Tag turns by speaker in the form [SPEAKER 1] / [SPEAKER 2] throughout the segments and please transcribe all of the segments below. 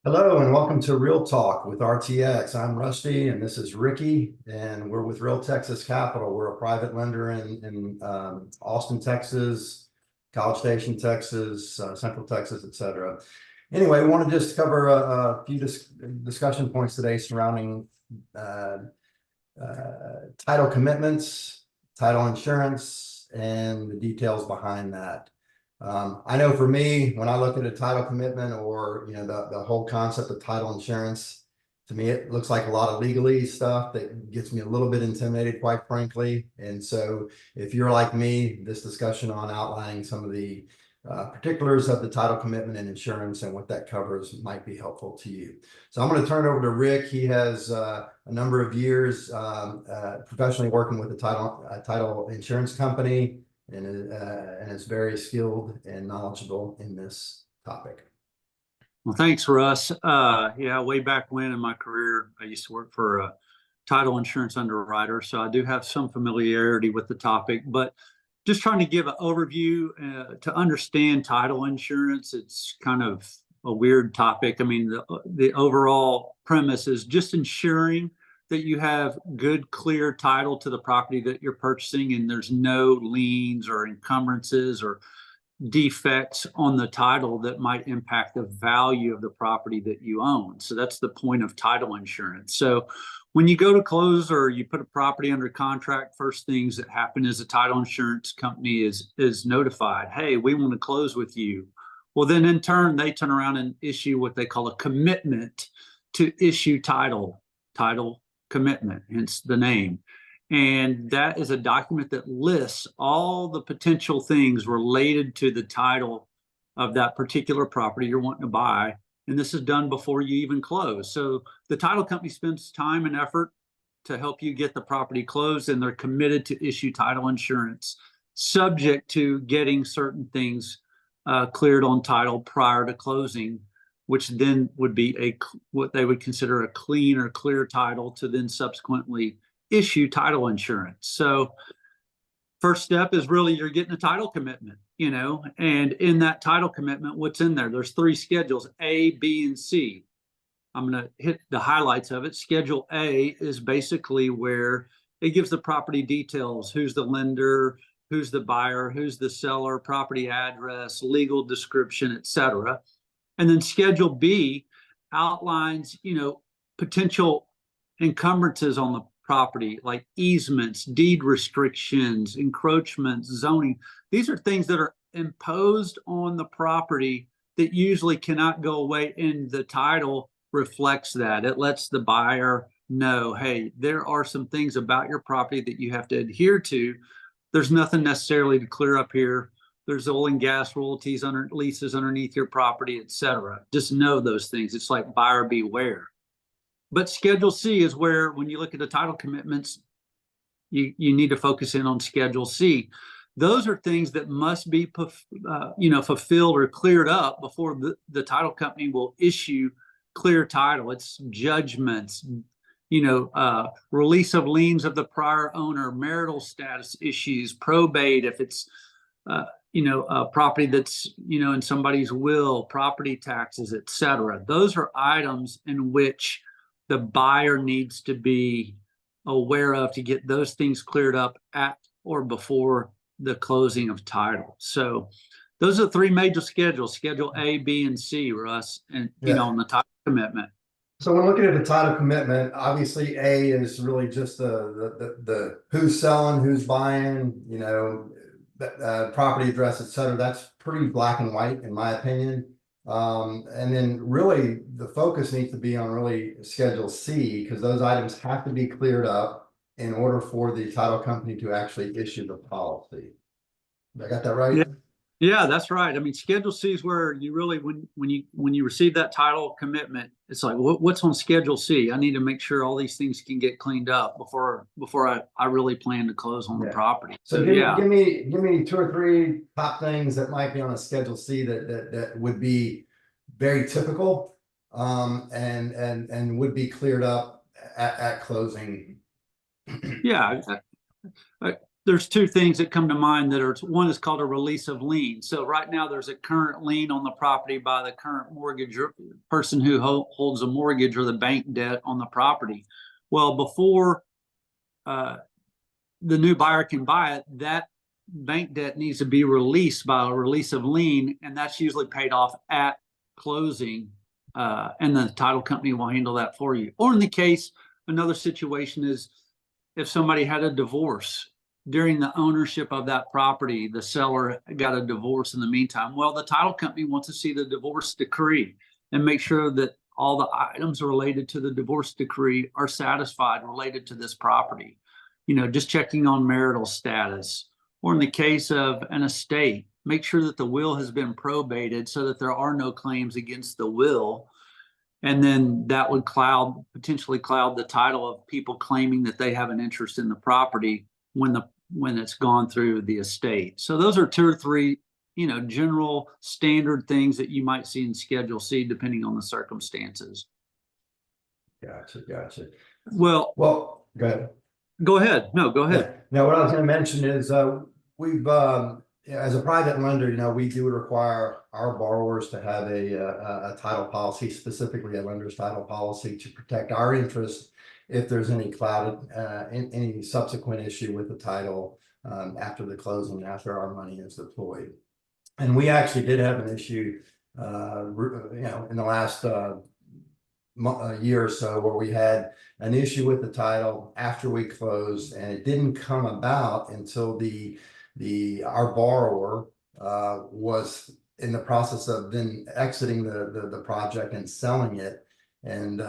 [SPEAKER 1] Hello and welcome to Real Talk with RTX. I'm Rusty and this is Ricky, and we're with Real Texas Capital. We're a private lender in Austin, Texas, College Station, Texas, Central Texas, etc. Anyway, we want to just cover a few discussion points today surrounding uh, title commitments, title insurance, and the details behind that. I know for me, when I look at a title commitment or, the whole concept of title insurance, to me, it looks like a lot of legalese stuff that gets me a little bit intimidated, quite frankly. And so if you're like me, this discussion on outlining some of the particulars of the title commitment and insurance and what that covers might be helpful to you. So I'm going to turn it over to Rick. He has a number of years professionally working with a title insurance company, and is very skilled and knowledgeable in this topic.
[SPEAKER 2] Well, thanks, Russ. Yeah, way back when in my career, I used to work for a title insurance underwriter, so I do have some familiarity with the topic, but just trying to give an overview to understand title insurance. It's kind of a weird topic. I mean, the overall premise is just ensuring that you have good, clear title to the property that you're purchasing, and there's no liens or encumbrances or defects on the title that might impact the value of the property that you own. So that's the point of title insurance. So when you go to close or you put a property under contract, first things that happen is the title insurance company is notified, hey, we want to close with you. Well, then in turn, they turn around and issue what they call a commitment to issue title commitment, hence the name. And that is a document that lists all the potential things related to the title of that particular property you're wanting to buy. And this is done before you even close. So the title company spends time and effort to help you get the property closed, and they're committed to issue title insurance, subject to getting certain things cleared on title prior to closing, which then would be what they would consider a clean or clear title to then subsequently issue title insurance. So first step is really you're getting a title commitment, and in that title commitment, what's in there? There's 3 schedules, A, B, and C. I'm going to hit the highlights of it. Schedule A is basically where it gives the property details, who's the lender, who's the buyer, who's the seller, property address, legal description, etc. And then Schedule B outlines, potential encumbrances on the property, like easements, deed restrictions, encroachments, zoning. These are things that are imposed on the property that usually cannot go away, and the title reflects that. It lets the buyer know, hey, there are some things about your property that you have to adhere to. There's nothing necessarily to clear up here. There's oil and gas royalties under leases underneath your property, etc. Just know those things. It's like buyer beware. But Schedule C is where, when you look at the title commitments, you need to focus in on Schedule C. Those are things that must be fulfilled or cleared up before the title company will issue clear title. It's judgments, release of liens of the prior owner, marital status issues, probate if it's a property that's in somebody's will, property taxes, etc. Those are items in which the buyer needs to be aware of to get those things cleared up at or before the closing of title. So those are 3 major schedules: Schedule A, B, and C, Russ, and on the title commitment.
[SPEAKER 1] So when looking at the title commitment, obviously A is really just the who's selling, who's buying, property address, etc. That's pretty black and white in my opinion. And then really the focus needs to be on really Schedule C, because those items have to be cleared up in order for the title company to actually issue the policy. I got that right?
[SPEAKER 2] Yeah, that's right. I mean, Schedule C is where you really, when you receive that title commitment, it's like, what's on Schedule C? I need to make sure all these things can get cleaned up before I really plan to close on the property.
[SPEAKER 1] So give me 2 or 3 top things that might be on a Schedule C that would be very typical, and would be cleared up at closing.
[SPEAKER 2] Yeah. there's two things that come to mind that are, one is called a release of lien. So right now there's a current lien on the property by the current mortgage person who holds a mortgage or the bank debt on the property. Well, before the new buyer can buy it, that bank debt needs to be released by a release of lien, and that's usually paid off at closing, and the title company will handle that for you. Or in the case, another situation is if somebody had a divorce during the ownership of that property, the seller got a divorce in the meantime. Well, the title company wants to see the divorce decree and make sure that all the items related to the divorce decree are satisfied related to this property. You know, just checking on marital status. Or in the case of an estate, make sure that the will has been probated so that there are no claims against the will. And then that would potentially cloud the title of people claiming that they have an interest in the property when it's gone through the estate. So those are 2 or 3, you know, general standard things that you might see in Schedule C, depending on the circumstances.
[SPEAKER 1] Gotcha.
[SPEAKER 2] Well,
[SPEAKER 1] go ahead.
[SPEAKER 2] Go ahead. No, go ahead.
[SPEAKER 1] Yeah. Now, what I was going to mention is we've, as a private lender, you know, we do require our borrowers to have a title policy, specifically a lender's title policy, to protect our interest if there's any clouded, any subsequent issue with the title after the closing, after our money is deployed. And we actually did have an issue, you know, in the last year or so, where we had an issue with the title after we closed, and it didn't come about until our borrower was in the process of then exiting the project and selling it. And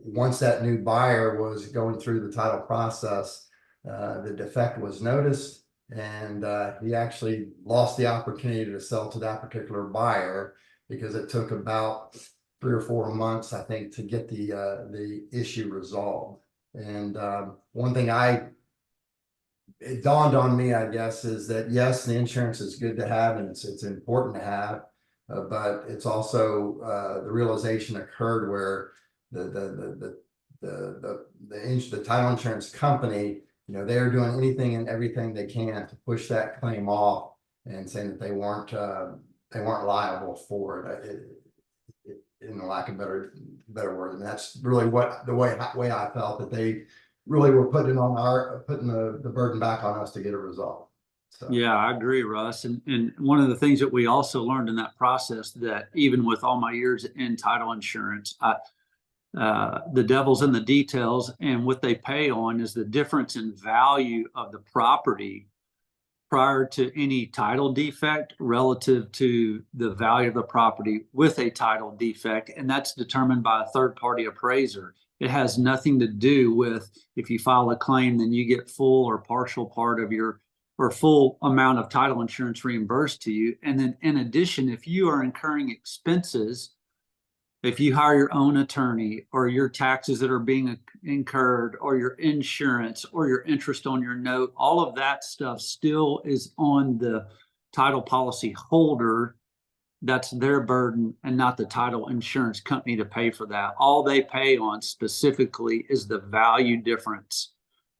[SPEAKER 1] once that new buyer was going through the title process, the defect was noticed, and he actually lost the opportunity to sell to that particular buyer because it took about 3 or 4 months, I think, to get the issue resolved. And one thing it dawned on me, I guess, is that yes, the insurance is good to have, and it's important to have, but it's also the realization occurred where the title insurance company, you know, they're doing anything and everything they can to push that claim off and saying that they weren't liable for it. In the lack of better word, and that's really the way I felt, that they really were putting the burden back on us to get it resolved. So.
[SPEAKER 2] Yeah, I agree, Russ. And one of the things that we also learned in that process, that even with all my years in title insurance, the devil's in the details, and what they pay on is the difference in value of the property prior to any title defect relative to the value of the property with a title defect, and that's determined by a third-party appraiser. It has nothing to do with if you file a claim, then you get full or partial part of or full amount of title insurance reimbursed to you. And then in addition, if you are incurring expenses, if you hire your own attorney, or your taxes that are being incurred, or your insurance, or your interest on your note, all of that stuff still is on the title policy holder. That's their burden, and not the title insurance company to pay for that. All they pay on specifically is the value difference,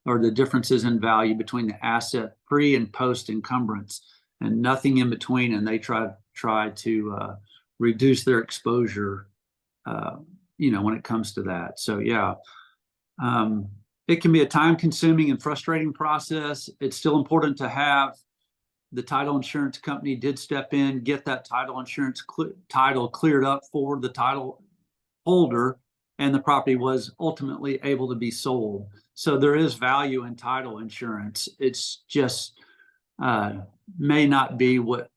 [SPEAKER 2] or the differences in value between the asset pre and post encumbrance, and nothing in between. And they try to reduce their exposure, you know, when it comes to that. So yeah, it can be a time-consuming and frustrating process. It's still important to have the title insurance company did step in, get that title insurance title cleared up for the title holder, and the property was ultimately able to be sold. So there is value in title insurance. It's just may not be what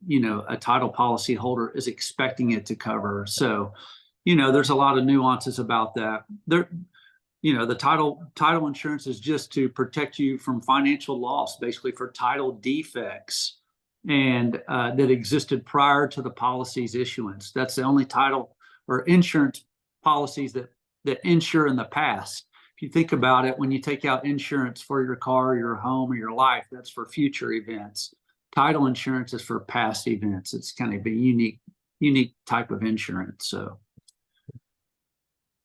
[SPEAKER 2] you know, a title policy holder is expecting it to cover. So, you know, there's a lot of nuances about that. You know, the title insurance is just to protect you from financial loss, basically for title defects and that existed prior to the policy's issuance. That's the only title or insurance policies that insure in the past. If you think about it, when you take out insurance for your car, your home, or your life, that's for future events. Title insurance is for past events. It's kind of a unique type of insurance. So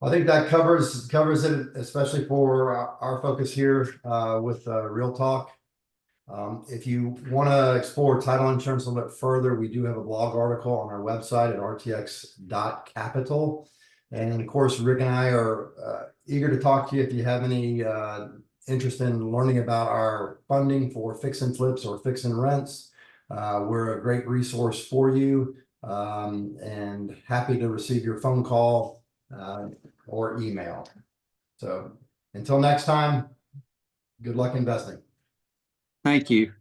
[SPEAKER 1] I think that covers it, especially for our focus here with Real Talk. If you want to explore title insurance a little bit further, we do have a blog article on our website at rtx.capital. And of course, Rick and I are eager to talk to you if you have any interest in learning about our funding for fix and flips or fix and rents. We're a great resource for you, and happy to receive your phone call or email. So until next time, good luck investing.
[SPEAKER 2] Thank you.